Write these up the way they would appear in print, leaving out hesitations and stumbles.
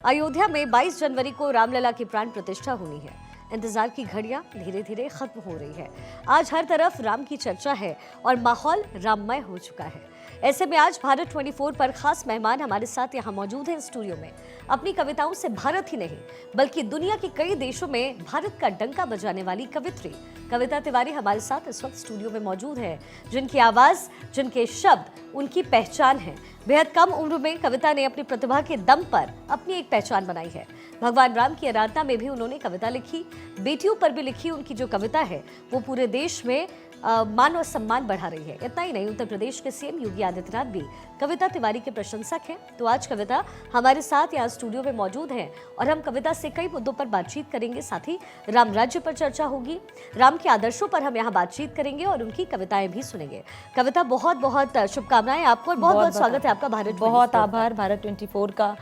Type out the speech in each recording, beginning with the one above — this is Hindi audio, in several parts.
अयोध्या में 22 जनवरी को रामलला की प्राण प्रतिष्ठा होनी है। इंतजार की घड़ियां धीरे धीरे खत्म हो रही है। आज हर तरफ राम की चर्चा है और माहौल राममय हो चुका है। ऐसे में आज भारत 24 पर खास मेहमान हमारे साथ यहाँ मौजूद हैं स्टूडियो में। अपनी कविताओं से भारत ही नहीं बल्कि दुनिया के कई देशों में भारत का डंका बजाने वाली कवित्री कविता तिवारी हमारे साथ इस वक्त स्टूडियो में मौजूद है, जिनकी आवाज, जिनके शब्द उनकी पहचान है। बेहद कम उम्र में कविता ने अपनी प्रतिभा के दम पर अपनी एक पहचान बनाई है। भगवान राम की आराधना में भी उन्होंने कविता लिखी, बेटियों पर भी लिखी। उनकी जो कविता है वो पूरे देश में मान और सम्मान बढ़ा रही है। इतना ही नहीं, उत्तर प्रदेश के सीएम योगी आदित्यनाथ भी कविता तिवारी के प्रशंसक हैं। तो आज कविता हमारे साथ यहाँ स्टूडियो में मौजूद है और हम कविता से कई मुद्दों पर बातचीत करेंगे। साथ ही राम राज्य पर चर्चा होगी, राम के आदर्शों पर हम यहाँ बातचीत करेंगे और उनकी कविताएं भी सुनेंगे। कविता, बहुत बहुत शुभकामनाएं आपको और बहुत बहुत स्वागत है आपका भारत। बहुत आभार भारत 24 का,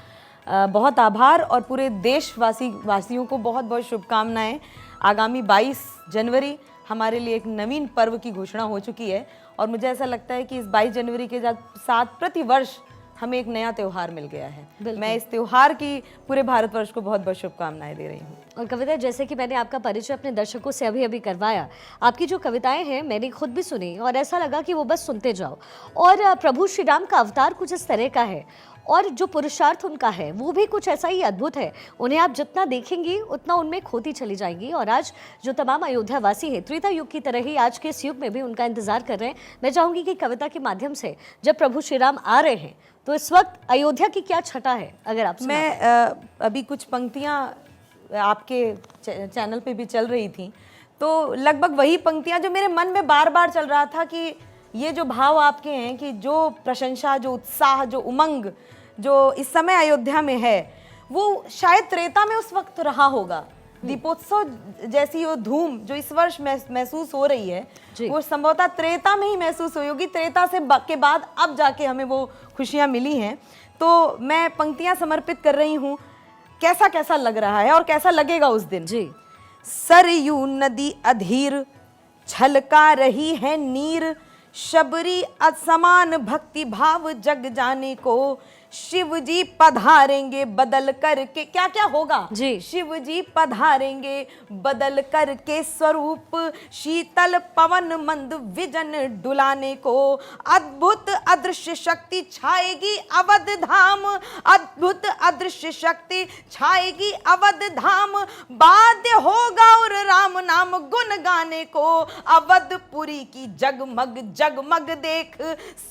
बहुत आभार और पूरे देशवासियों को बहुत बहुत शुभकामनाएं। आगामी 22 जनवरी हमारे लिए एक नवीन पर्व की घोषणा हो चुकी है और मुझे ऐसा लगता है कि इस 22 जनवरी के साथ प्रतिवर्ष हमें एक नया त्यौहार मिल गया है। मैं इस त्यौहार की पूरे भारतवर्ष को बहुत बहुत शुभकामनाएं दे रही हूँ। और कविता, जैसे कि मैंने आपका परिचय अपने दर्शकों से अभी करवाया, आपकी जो कविताएं हैं मैंने खुद भी सुनी और ऐसा लगा कि वो बस सुनते जाओ। और प्रभु श्री राम का अवतार कुछ इस तरह का है और जो पुरुषार्थ उनका है वो भी कुछ ऐसा ही अद्भुत है। उन्हें आप जितना देखेंगी उतना उनमें खोती चली जाएंगी। और आज जो तमाम अयोध्या वासी हैं, त्रेता युग की तरह ही आज के इस युग में भी उनका इंतजार कर रहे हैं। मैं चाहूंगी कि कविता के माध्यम से जब प्रभु श्री राम आ रहे हैं तो इस वक्त अयोध्या की क्या छटा है, अगर आप मैं अभी कुछ पंक्तियां आपके चैनल पे भी चल रही थी, तो लगभग वही पंक्तियां जो मेरे मन में बार बार चल रहा था कि ये जो भाव आपके हैं कि जो प्रशंसा, जो उत्साह, जो उमंग जो इस समय अयोध्या में है वो शायद त्रेता में उस वक्त रहा होगा। दीपोत्सव जैसी वो धूम जो इस वर्ष महसूस हो रही है वो संभवतः त्रेता में ही महसूस हुई होगी। त्रेता से के बाद अब जाके हमें वो खुशियां मिली हैं। तो मैं पंक्तियां समर्पित कर रही हूँ। कैसा कैसा लग रहा है और कैसा लगेगा उस दिन। जी। सरयू नदी अधीर छलका रही है नीर, शबरी असमान भक्ति भाव जग जाने को, शिव जी पधारेंगे बदल करके। क्या क्या होगा जी। शिव जी पधारेंगे बदल करके स्वरूप, शीतल पवन मंद विजन डुलाने को, अद्भुत अदृश्य शक्ति छाएगी अवध धाम, अद्भुत अदृश्य शक्ति छाएगी अवध धाम, बाध्य होगा और राम नाम गुण गाने को, अवधपुरी की जगमग जगमग देख,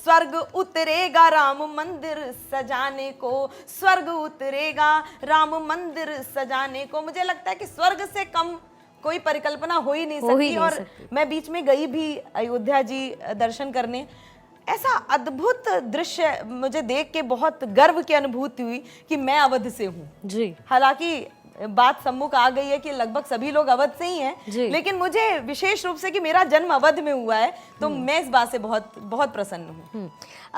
स्वर्ग उतरेगा राम मंदिर सजाने को, स्वर्ग उतरेगा राम मंदिर सजाने को। मुझे लगता है कि स्वर्ग से कम कोई परिकल्पना हो ही नहीं सकती। और मैं बीच में गई भी अयोध्या जी दर्शन करने। ऐसा अद्भुत दृश्य मुझे देख के बहुत गर्व की अनुभूति हुई कि मैं अवध से हूँ। जी। हालांकि बात सम्मुख आ गई है कि लगभग सभी लोग अवध से ही हैं, लेकिन मुझे विशेष रूप से कि मेरा जन्म अवध में हुआ है तो मैं इस बात से बहुत बहुत प्रसन्न हूँ।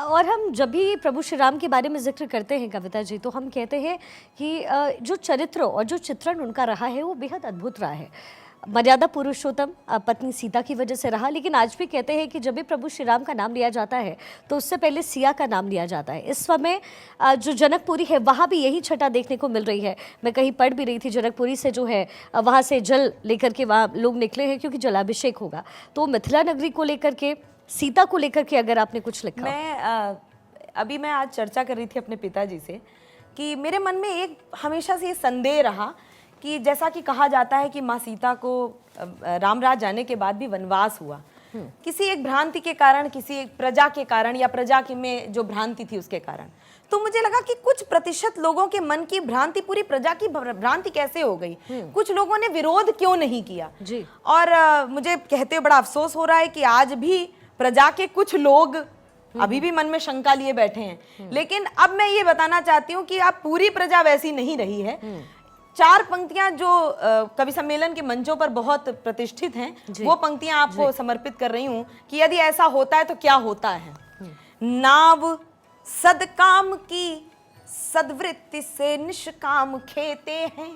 और हम जब भी प्रभु श्री राम के बारे में जिक्र करते हैं कविता जी, तो हम कहते हैं कि जो चरित्र और जो चित्रण उनका रहा है वो बेहद अद्भुत रहा है। मर्यादा पुरुषोत्तम पत्नी सीता की वजह से रहा, लेकिन आज भी कहते हैं कि जब भी प्रभु श्री राम का नाम लिया जाता है तो उससे पहले सिया का नाम लिया जाता है। इस समय जो जनकपुरी है वहाँ भी यही छटा देखने को मिल रही है। मैं कहीं पढ़ भी रही थी, जनकपुरी से जो है वहाँ से जल लेकर के वहाँ लोग निकले हैं क्योंकि जलाभिषेक होगा। तो मिथिला नगरी को लेकर के, सीता को लेकर के अगर आपने कुछ लिखा। मैं आज चर्चा कर रही थी अपने पिताजी से कि मेरे मन में एक हमेशा से ये संदेह रहा कि जैसा कि कहा जाता है कि माँ सीता को रामराज जाने के बाद भी वनवास हुआ, किसी एक भ्रांति के कारण, किसी एक प्रजा के कारण या प्रजा की में जो भ्रांति थी उसके कारण। तो मुझे लगा कि कुछ प्रतिशत लोगों के मन की भ्रांति पूरी प्रजा की भ्रांति कैसे हो गई, कुछ लोगों ने विरोध क्यों नहीं किया जी। और मुझे कहते हुए बड़ा अफसोस हो रहा है कि आज भी प्रजा के कुछ लोग अभी भी मन में शंका लिए बैठे हैं। लेकिन अब मैं ये बताना चाहती हूँ कि अब पूरी प्रजा वैसी नहीं रही है। चार पंक्तियां जो कवि सम्मेलन के मंचों पर बहुत प्रतिष्ठित हैं, वो पंक्तियां आपको समर्पित कर रही हूं कि यदि ऐसा होता है तो क्या होता है। नाव सदकाम की सद्वृत्ति से निष्काम खेते हैं,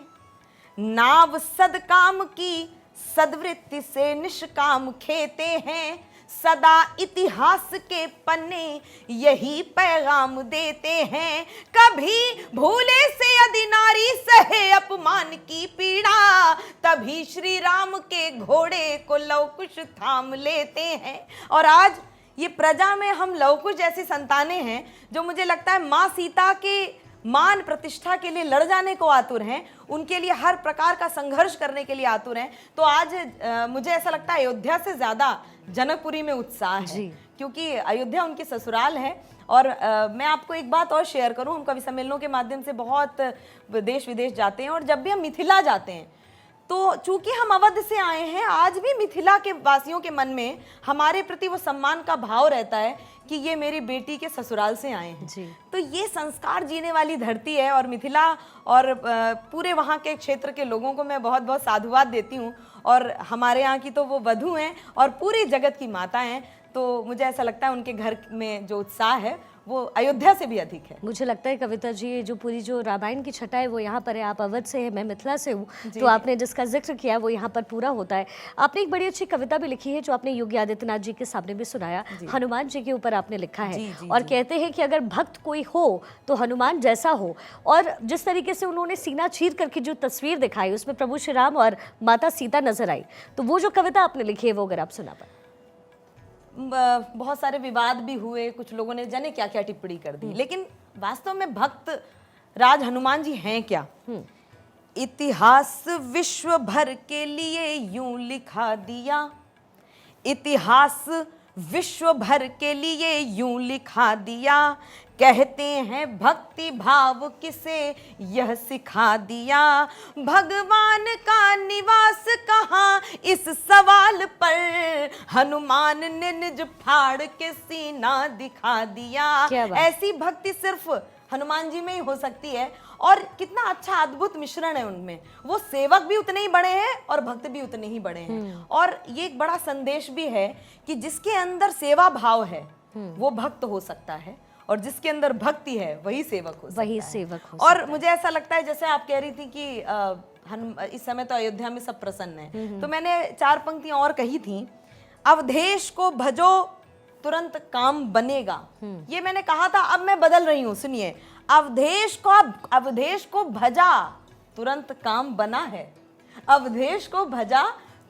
नाव सदकाम की सद्वृत्ति से निष्काम खेते हैं, सदा इतिहास के पन्ने यही पैगाम देते हैं। कभी भूले से यदि नारी सहे अपमान की पीड़ा, तभी श्री राम के घोड़े को लव कुश थाम लेते हैं। और आज ये प्रजा में हम लव कुश जैसी संतानें हैं जो मुझे लगता है माँ सीता के मान प्रतिष्ठा के लिए लड़ जाने को आतुर हैं, उनके लिए हर प्रकार का संघर्ष करने के लिए आतुर हैं। तो आज मुझे ऐसा लगता है अयोध्या से ज्यादा जनकपुरी में उत्साह है, क्योंकि अयोध्या उनकी ससुराल है। और मैं आपको एक बात और शेयर करूं, हम कवि सम्मेलनों के माध्यम से बहुत देश विदेश जाते हैं, और जब भी हम मिथिला जाते हैं तो चूंकि हम अवध से आए हैं, आज भी मिथिला के वासियों के मन में हमारे प्रति वो सम्मान का भाव रहता है कि ये मेरी बेटी के ससुराल से आए हैं जी। तो ये संस्कार जीने वाली धरती है, और मिथिला और पूरे वहाँ के क्षेत्र के लोगों को मैं बहुत बहुत साधुवाद देती हूँ। और हमारे यहाँ की तो वो वधू हैं और पूरे जगत की माता हैं, तो मुझे ऐसा लगता है उनके घर में जो उत्साह है वो अयोध्या से भी अधिक है। मुझे लगता है कविता जी, जो पूरी जो रामायण की छटा है वो यहाँ पर है। आप अवध से हैं, मैं मिथिला से हूँ, तो आपने जिसका जिक्र किया वो यहाँ पर पूरा होता है। आपने एक बड़ी अच्छी कविता भी लिखी है जो आपने योगी आदित्यनाथ जी के सामने भी सुनाया, हनुमान जी के ऊपर आपने लिखा है। और कहते हैं कि अगर भक्त कोई हो तो हनुमान जैसा हो। और जिस तरीके से उन्होंने सीना चीर करके जो तस्वीर दिखाई उसमें प्रभु श्री राम और माता सीता नजर आई, तो वो जो कविता आपने लिखी है वो अगर आप सुना पाए। बहुत सारे विवाद भी हुए, कुछ लोगों ने जाने क्या क्या टिप्पणी कर दी, लेकिन वास्तव में भक्त राज हनुमान जी हैं क्या? इतिहास विश्व भर के लिए यूं लिखा दिया, इतिहास विश्व भर के लिए यूं लिखा दिया, कहते हैं भक्ति भाव किसे यह सिखा दिया। भगवान का निवास कहाँ, इस सवाल पर हनुमान ने निज फाड़ के सीना दिखा दिया। ऐसी भक्ति सिर्फ हनुमान जी में ही हो सकती है, और कितना अच्छा अद्भुत मिश्रण है उनमें। वो सेवक भी उतने ही बड़े हैं और भक्त भी उतने ही बड़े हैं। और ये एक बड़ा संदेश भी है कि जिसके अंदर सेवा भाव है वो भक्त हो सकता है, और जिसके अंदर भक्ति है वही सेवक हो सकता है। और मुझे ऐसा लगता है, जैसे आप कह रही थी कि इस समय तो अयोध्या में सब प्रसन्न है, तो मैंने 4 पंक्तियां और कही थी। अवधेश को भजो तुरंत काम बनेगा, ये मैंने कहा था, अब मैं बदल रही हूं, सुनिए। अवधेश को भजा तुरंत काम बना है, अवधेश को भजा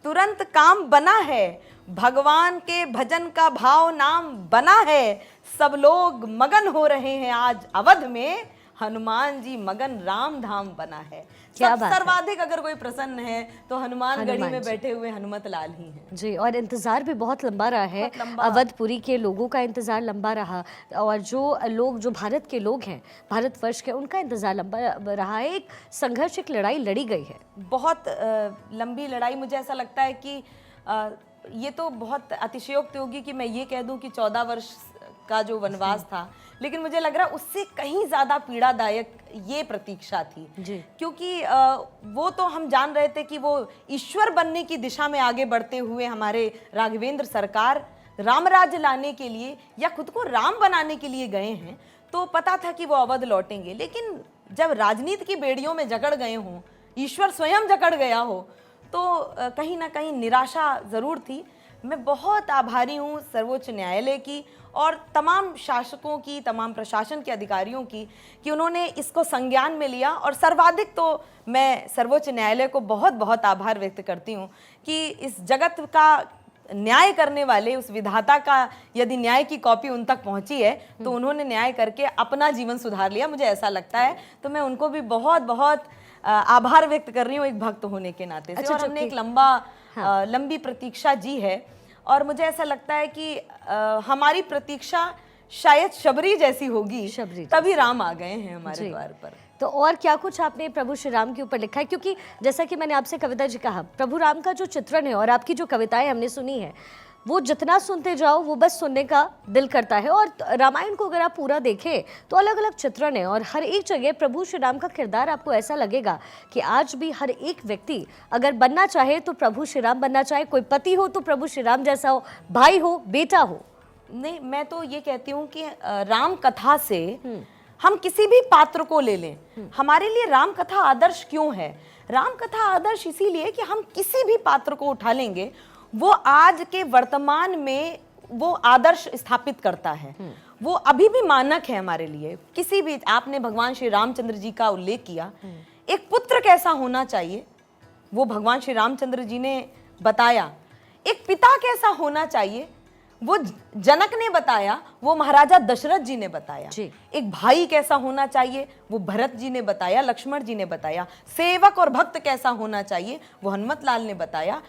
तुरंत काम बना है, भगवान के भजन का भाव नाम बना है, सब लोग मगन हो रहे हैं आज अवध में, हनुमान जी मगन राम धाम बना है। क्या बात, सर्वाधिक अगर कोई प्रसन्न है तो हनुमान गढ़ी में बैठे हुए हनुमत लाल ही हैं जी। और इंतजार भी बहुत लंबा रहा है, अवधपुरी के लोगों का इंतजार लंबा रहा, और जो लोग, जो भारत के लोग हैं, भारतवर्ष के, उनका इंतजार लंबा रहा है। एक संघर्ष, एक लड़ाई लड़ी गई है, बहुत लंबी लड़ाई। मुझे ऐसा लगता है कि ये तो बहुत अतिशयोक्ति होगी कि मैं ये कह दूं कि 14 वर्ष का जो वनवास था, लेकिन मुझे लग रहा है उससे कहीं ज्यादा पीड़ादायक ये प्रतीक्षा थी जी। क्योंकि वो तो हम जान रहे थे कि वो ईश्वर बनने की दिशा में आगे बढ़ते हुए हमारे राघवेंद्र सरकार राम राज्य लाने के लिए या खुद को राम बनाने के लिए गए हैं, तो पता था कि वो अवध लौटेंगे। लेकिन जब राजनीति की बेड़ियों में जकड़ गए हों, ईश्वर स्वयं जकड़ गया हो, तो कहीं ना कहीं निराशा ज़रूर थी। मैं बहुत आभारी हूँ सर्वोच्च न्यायालय की और तमाम शासकों की, तमाम प्रशासन के अधिकारियों की, कि उन्होंने इसको संज्ञान में लिया। और सर्वाधिक तो मैं सर्वोच्च न्यायालय को बहुत बहुत आभार व्यक्त करती हूँ कि इस जगत का न्याय करने वाले उस विधाता का यदि न्याय की कॉपी उन तक पहुंची है तो उन्होंने न्याय करके अपना जीवन सुधार लिया, मुझे ऐसा लगता है। तो मैं उनको भी बहुत बहुत आभार व्यक्त कर रही हूँ एक भक्त होने के नाते से। और हमने एक लंबी प्रतीक्षा जी है, और मुझे ऐसा लगता है कि हमारी प्रतीक्षा शायद शबरी जैसी होगी, तभी राम आ गए हैं हमारे द्वार पर। तो और क्या कुछ आपने प्रभु श्री राम के ऊपर लिखा है? क्योंकि जैसा कि मैंने आपसे कविता जी कहा, प्रभु राम का जो चित्रण है और आपकी जो कविताएं हमने सुनी है, वो जितना सुनते जाओ वो बस सुनने का दिल करता है। और रामायण को अगर आप पूरा देखें तो अलग अलग चित्रण है, और हर एक जगह प्रभु श्री राम का किरदार आपको ऐसा लगेगा कि आज भी हर एक व्यक्ति अगर बनना चाहे तो प्रभु श्री राम बनना चाहे। कोई पति हो तो प्रभु श्री राम जैसा हो, भाई हो, बेटा हो। नहीं, मैं तो ये कहती हूँ कि राम कथा से हम किसी भी पात्र को ले लें, हमारे लिए राम कथा आदर्श क्यों है? राम कथा आदर्श इसीलिए कि हम किसी भी पात्र को उठा लेंगे, वो आज के वर्तमान में वो आदर्श स्थापित करता है, वो अभी भी मानक है हमारे लिए। किसी भी, आपने भगवान श्री रामचंद्र जी का उल्लेख किया, एक पुत्र कैसा होना चाहिए वो भगवान श्री रामचंद्र जी ने बताया, एक पिता कैसा होना चाहिए वो जनक ने बताया, वो महाराजा दशरथ जी ने बताया, एक भाई कैसा होना चाहिए वो भरत जी ने बताया, लक्ष्मण जी ने बताया, सेवक और भक्त कैसा होना चाहिए वो हनुमत लाल ने बताया,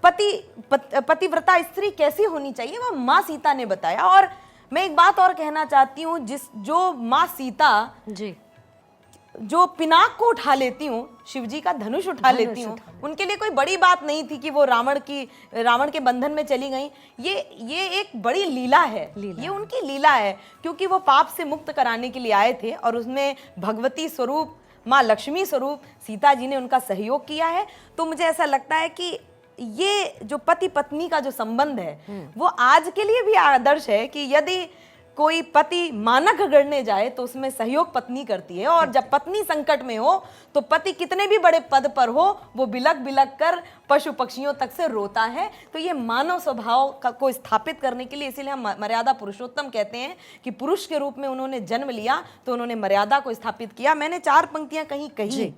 पतिव्रता स्त्री कैसी होनी चाहिए वो माँ सीता ने बताया। और मैं एक बात और कहना चाहती हूँ, जो माँ सीता जी जो पिनाक को उठा लेती हूँ, शिव जी का धनुष उठा लेती हूँ, उनके लिए कोई बड़ी बात नहीं थी कि वो रावण के बंधन में चली गई। ये एक बड़ी लीला है, ये उनकी लीला है, क्योंकि वो पाप से मुक्त कराने के लिए आए थे और उसमें भगवती स्वरूप माँ लक्ष्मी स्वरूप सीता जी ने उनका सहयोग किया है। तो मुझे ऐसा लगता है कि ये जो पति पत्नी का जो संबंध है वो आज के लिए भी आदर्श है कि यदि कोई पति मानक गढ़ने जाए तो उसमें सहयोग पत्नी करती है, और जब पत्नी संकट में हो तो पति कितने भी बड़े पद पर हो वो बिलक बिलक कर पशु पक्षियों तक से रोता है। तो ये मानव स्वभाव को स्थापित करने के लिए, इसीलिए हम मर्यादा पुरुषोत्तम कहते हैं कि पुरुष के रूप में उन्होंने जन्म लिया तो उन्होंने मर्यादा को स्थापित किया। मैंने 4 पंक्तियां कहीं कही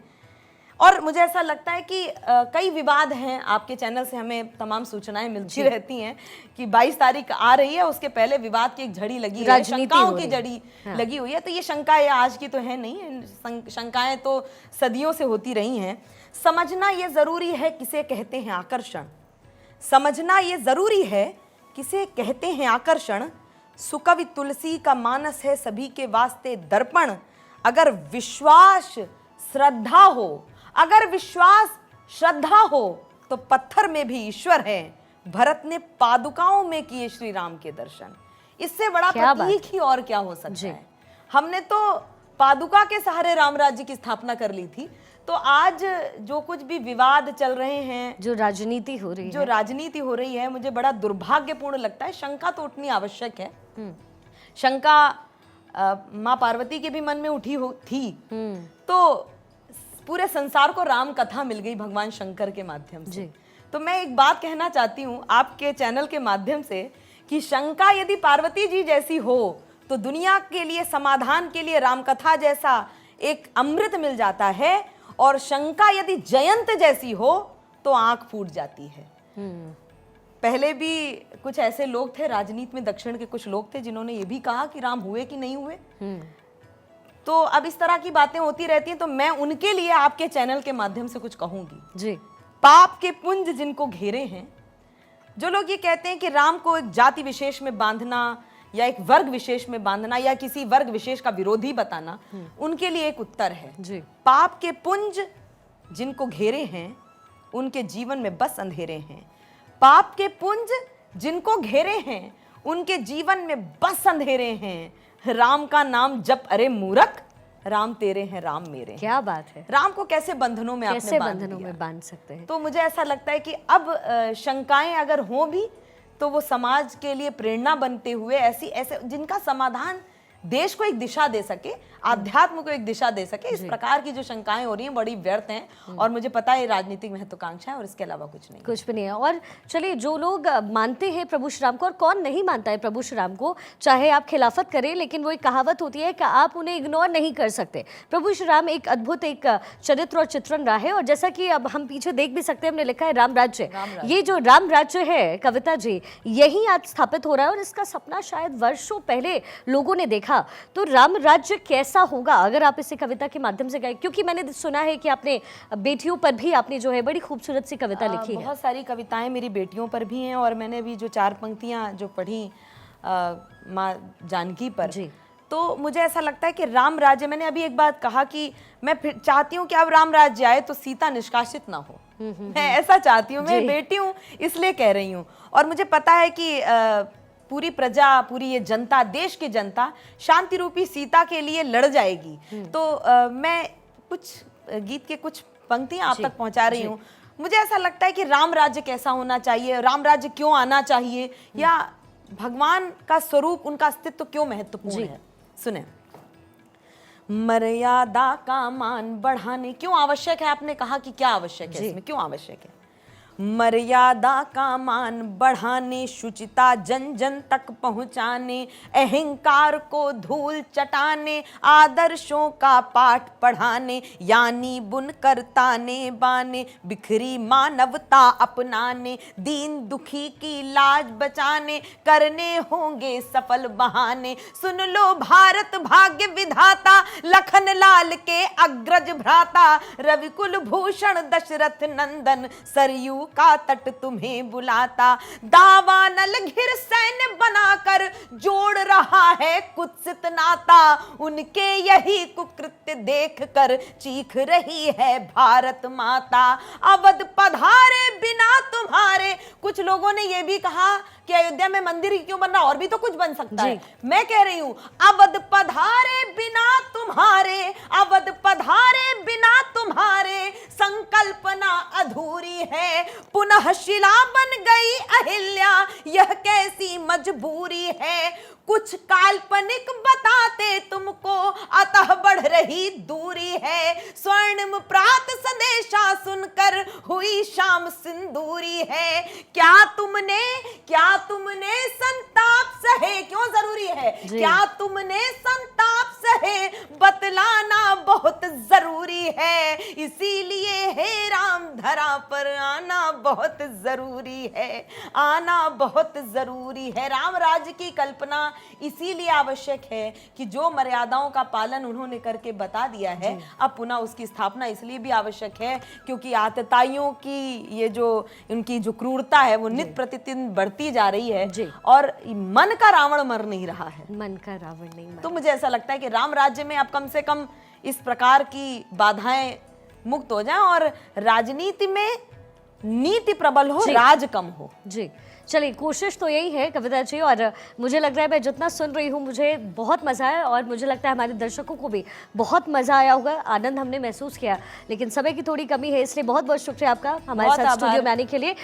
और मुझे ऐसा लगता है कि कई विवाद हैं, आपके चैनल से हमें तमाम सूचनाएं मिलती रहती हैं कि 22 तारीख आ रही है, उसके पहले विवाद की एक झड़ी लगी है, शंकाओं की जड़ी लगी हुई है। तो ये शंकाएं आज की तो है नहीं, शंकाएं तो सदियों से होती रही हैं। समझना ये जरूरी है किसे कहते हैं आकर्षण, समझना ये जरूरी है किसे कहते हैं आकर्षण, सुकवि तुलसी का मानस है सभी के वास्ते दर्पण, अगर विश्वास श्रद्धा हो, अगर विश्वास श्रद्धा हो तो पत्थर में भी ईश्वर है, भरत ने पादुकाओं में किए श्री राम के दर्शन। इससे बड़ा प्रतीक ही और क्या हो सकता है। हमने तो पादुका के सहारे राम राज्य की स्थापना कर ली थी, तो आज जो कुछ भी विवाद चल रहे हैं, जो राजनीति हो रही है, मुझे बड़ा दुर्भाग्यपूर्ण लगता है। शंका तो उठनी आवश्यक है, शंका माँ पार्वती के भी मन में उठी थी, तो पूरे संसार को राम कथा मिल गई भगवान शंकर के माध्यम से। तो मैं एक बात कहना चाहती हूँ आपके चैनल के माध्यम से कि शंका यदि पार्वती जी जैसी हो तो दुनिया के लिए, समाधान के लिए राम कथा जैसा एक अमृत मिल जाता है, और शंका यदि जयंत जैसी हो तो आंख फूट जाती है। पहले भी कुछ ऐसे लोग थे राजनीति में, दक्षिण के कुछ लोग थे जिन्होंने ये भी कहा कि राम हुए कि नहीं हुए। तो अब इस तरह की बातें होती रहती हैं, तो मैं उनके लिए आपके चैनल के माध्यम से कुछ कहूंगी जी। पाप के पुंज जिनको घेरे हैं, जो लोग ये कहते हैं कि राम को एक जाति विशेष में बांधना या एक वर्ग विशेष में बांधना या किसी वर्ग विशेष का विरोधी बताना, उनके लिए एक उत्तर है जी। पाप के पुंज जिनको घेरे हैं उनके जीवन में बस अंधेरे हैं, पाप के पुंज जिनको घेरे हैं उनके जीवन में बस अंधेरे हैं, राम का नाम जप अरे मूर्ख, राम तेरे हैं राम मेरे। क्या बात है। राम को कैसे बंधनों में आपने बांध सकते हैं। तो मुझे ऐसा लगता है कि अब शंकाएं अगर हों भी तो वो समाज के लिए प्रेरणा बनते हुए ऐसे जिनका समाधान देश को एक दिशा दे सके, आध्यात्म को एक दिशा दे सके, इस प्रकार की जो शंकाएं हो रही हैं बड़ी व्यर्थ हैं, और मुझे पता है राजनीतिक महत्वाकांक्षा है और इसके अलावा कुछ भी नहीं है। और चलिए, जो लोग मानते हैं प्रभु श्री राम को, और कौन नहीं मानता है प्रभु श्री राम को, चाहे आप खिलाफत करें, लेकिन वो एक कहावत होती है कि आप उन्हें इग्नोर नहीं कर सकते। प्रभु श्री राम एक अद्भुत एक चरित्र और चित्रण रहा है, और जैसा कि अब हम पीछे देख भी सकते हैं, हमने लिखा है राम राज्य। ये जो राम राज्य है कविता जी, यही आज स्थापित हो रहा है, और इसका सपना शायद वर्षों पहले लोगों ने देखा। तो राम राज्य कैसा होगा अगर आप इसे कविता के माध्यम से गाए, क्योंकि मैंने सुना है कि आपने बेटियों पर भी आपने जो है बड़ी खूबसूरत सी कविता लिखी है। बहुत सारी कविताएं मेरी बेटियों पर भी हैं, और मैंने भी जो 4 पंक्तियां जो पढ़ी माँ जानकी पर जी, तो मुझे ऐसा लगता है कि राम राज्य, मैंने अभी एक बात कहा कि मैं फिर चाहती हूँ कि अब राम राज्य आए तो सीता निष्कासित ना हो, मैं ऐसा चाहती हूँ। मैं बेटी हूँ इसलिए कह रही हूँ, और मुझे पता है कि पूरी प्रजा, पूरी ये जनता, देश की जनता शांति रूपी सीता के लिए लड़ जाएगी। तो मैं कुछ गीत के कुछ पंक्तियां आप तक पहुंचा रही हूँ। मुझे ऐसा लगता है कि राम राज्य कैसा होना चाहिए, राम राज्य क्यों आना चाहिए, या भगवान का स्वरूप, उनका अस्तित्व क्यों महत्वपूर्ण है। सुने, मर्यादा का मान बढ़ाने क्यों आवश्यक है। आपने कहा कि क्या आवश्यक है, इसमें क्यों आवश्यक है। मर्यादा का मान बढ़ाने, शुचिता जन जन तक पहुंचाने, अहंकार को धूल चटाने, आदर्शों का पाठ पढ़ाने, यानी बुनकर ताने बाने, बिखरी मानवता अपनाने, दीन दुखी की लाज बचाने, करने होंगे सफल बहाने। सुन लो भारत भाग्य विधाता, लखन लाल के अग्रज भ्राता, रवि कुल भूषण दशरथ नंदन, सरयू का तट तुम्हें बुलाता। दावानल घिर सैन्य बनाकर जोड़ रहा है कुत्सित नाता, उनके यही कुकृत्य देखकर चीख रही है भारत माता। अवध पधारे बिना तुम्हारे, कुछ लोगों ने यह भी कहा कि अयोध्या में मंदिर ही क्यों बन रहा, और भी तो कुछ बन सकता है। मैं कह रही हूं अवध पधारे बिना तुम्हारे, अवध पधारे बिना तुम्हारे, संकल्पना अधूरी है, पुनः शिला बन गई अहिल्या, यह कैसी मजबूरी है। कुछ काल्पनिक बताते तुमको, अतः बढ़ रही दूरी है, स्वर्णिम प्रात संदेशा सुनकर हुई शाम सिंदूरी है। क्या तुमने संताप सहे, क्यों जरूरी है, क्या तुमने संताप सहे, बतलाना बहुत जरूरी है, इसीलिए हे राम धरा पर आना बहुत जरूरी है, आना बहुत जरूरी है। राम राज्य की कल्पना इसीलिए आवश्यक है कि जो मर्यादाओं का पालन उन्होंने करके बता दिया है, अब पुनः उसकी स्थापना इसलिए भी आवश्यक है क्योंकि आतताइयों की ये जो उनकी जो क्रूरता है वो नित प्रतिदिन बढ़ती जा रही है और मन का रावण मर नहीं रहा है, मन का रावण नहीं मर। तो मुझे ऐसा लगता है कि राम राज्य में अब कम से कम इस प्रकार की बाधाएं मुक्त हो जाएं और राजनीति में नीति प्रबल हो, राज कम हो। जी चलिए, कोशिश तो यही है कविता जी, और मुझे लग रहा है मैं जितना सुन रही हूँ मुझे बहुत मज़ा आया और मुझे लगता है हमारे दर्शकों को भी बहुत मज़ा आया होगा, आनंद हमने महसूस किया। लेकिन समय की थोड़ी कमी है, इसलिए बहुत बहुत शुक्रिया आपका हमारे साथ स्टूडियो में आने के लिए।